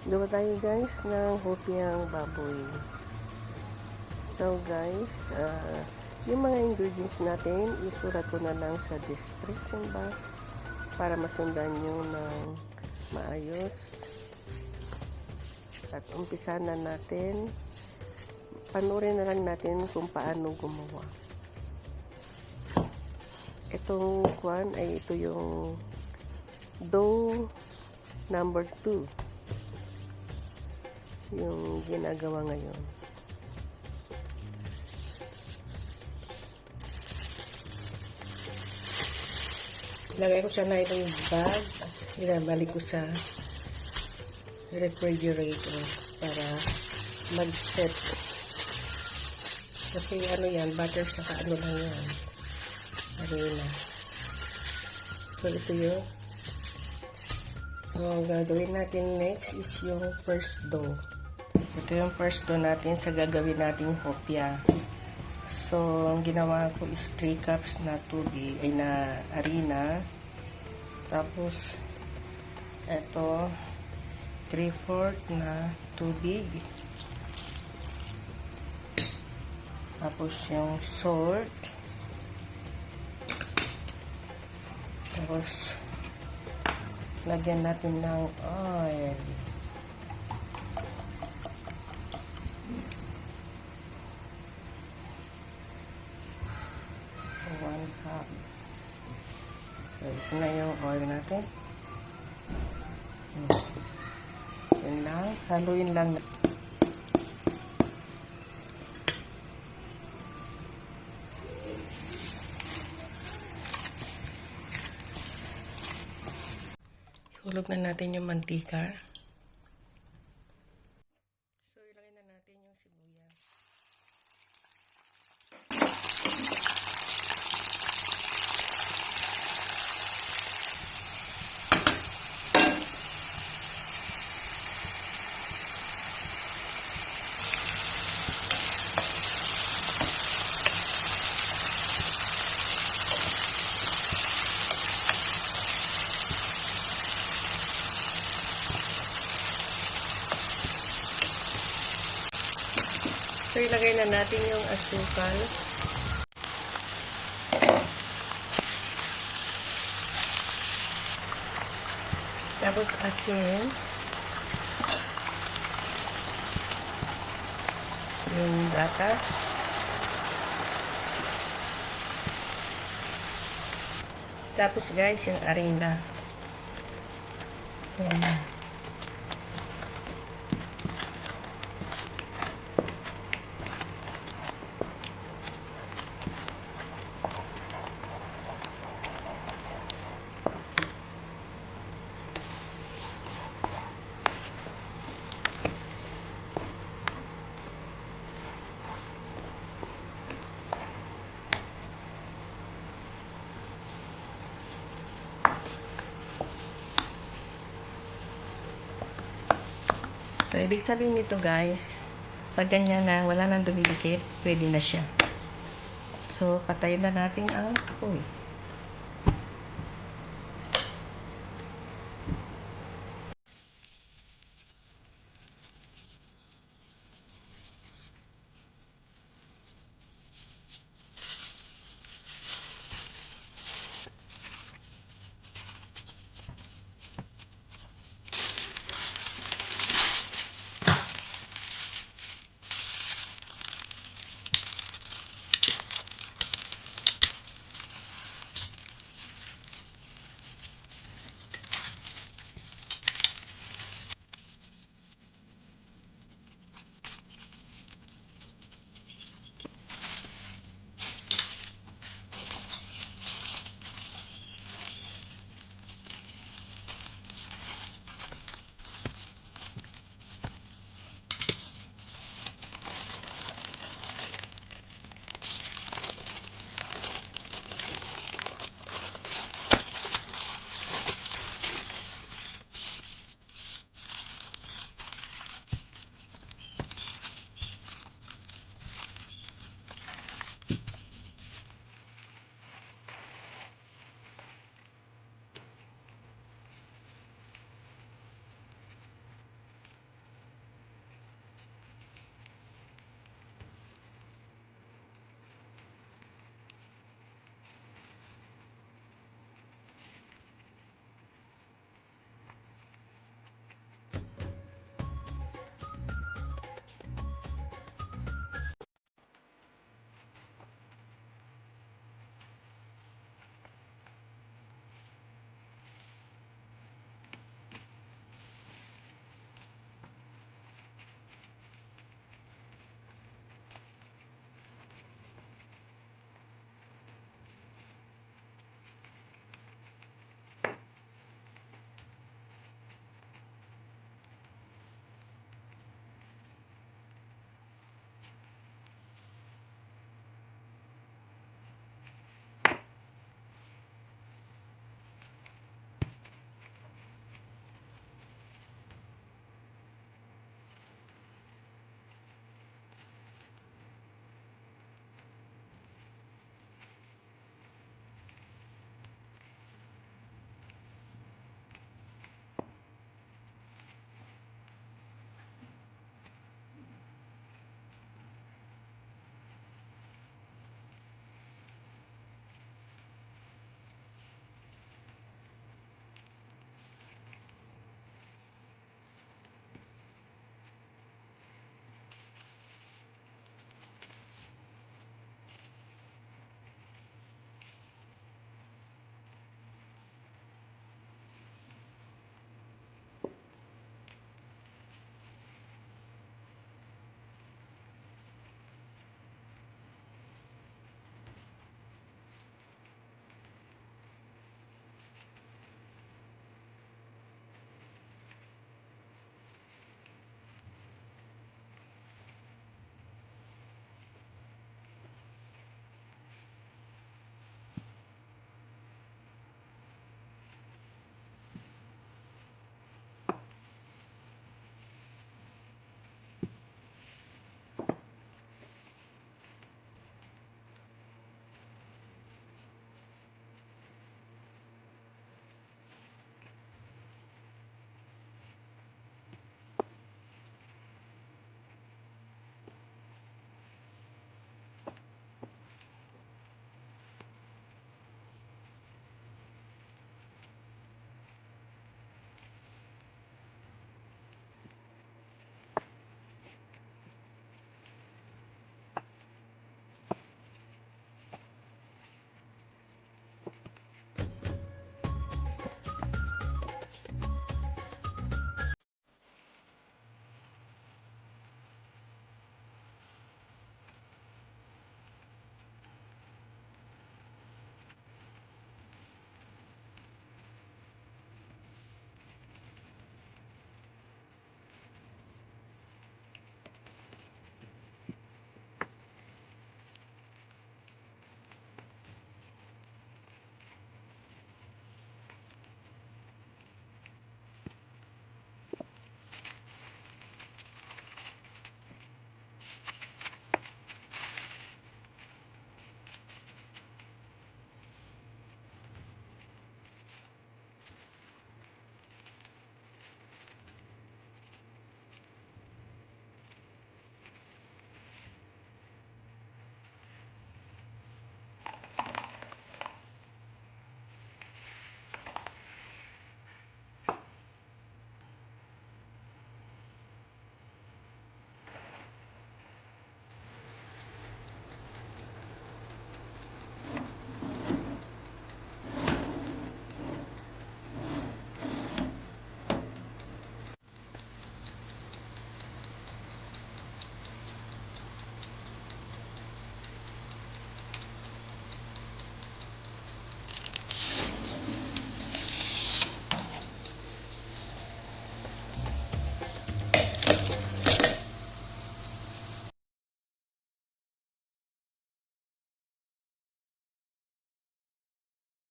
Gawa tayo guys ng hopyang baboy. So guys, yung mga ingredients natin, isulat ko na lang sa description box para masundan nyo ng maayos. At umpisa na natin. Panurin na lang natin kung paano gumawa. Itong kwan ay ito yung dough number 2. Yung ginagawa ngayon. Lagay ko sana itong bag. Inabalik ko sa refrigerator para mag-set. Kasi ano yan, butter saka ano lang yan. Harina. So ito yun. So ang gagawin natin next is yung first dough. Ito yung first dough natin sa gagawin nating hopya. So, ang ginawa ko is 3 cups na tubig, ay na harina. Tapos, ito, 3/4 na tubig. Tapos, yung salt. Tapos, lagyan natin ng oil. 1/2. So, ito na yung oil natin. Yun lang. Haluin lang. Hulog na natin yung mantika. So, ilagay na natin yung sibuyas. So, ilagay na natin yung asukal. Tapos asin. Yung gatas. Tapos guys, yung harina. Ayan. So, ibig sabihin nito guys, pag ganyan na, wala nang dumidikit, pwede na siya. So, patayin na natin ang apoy.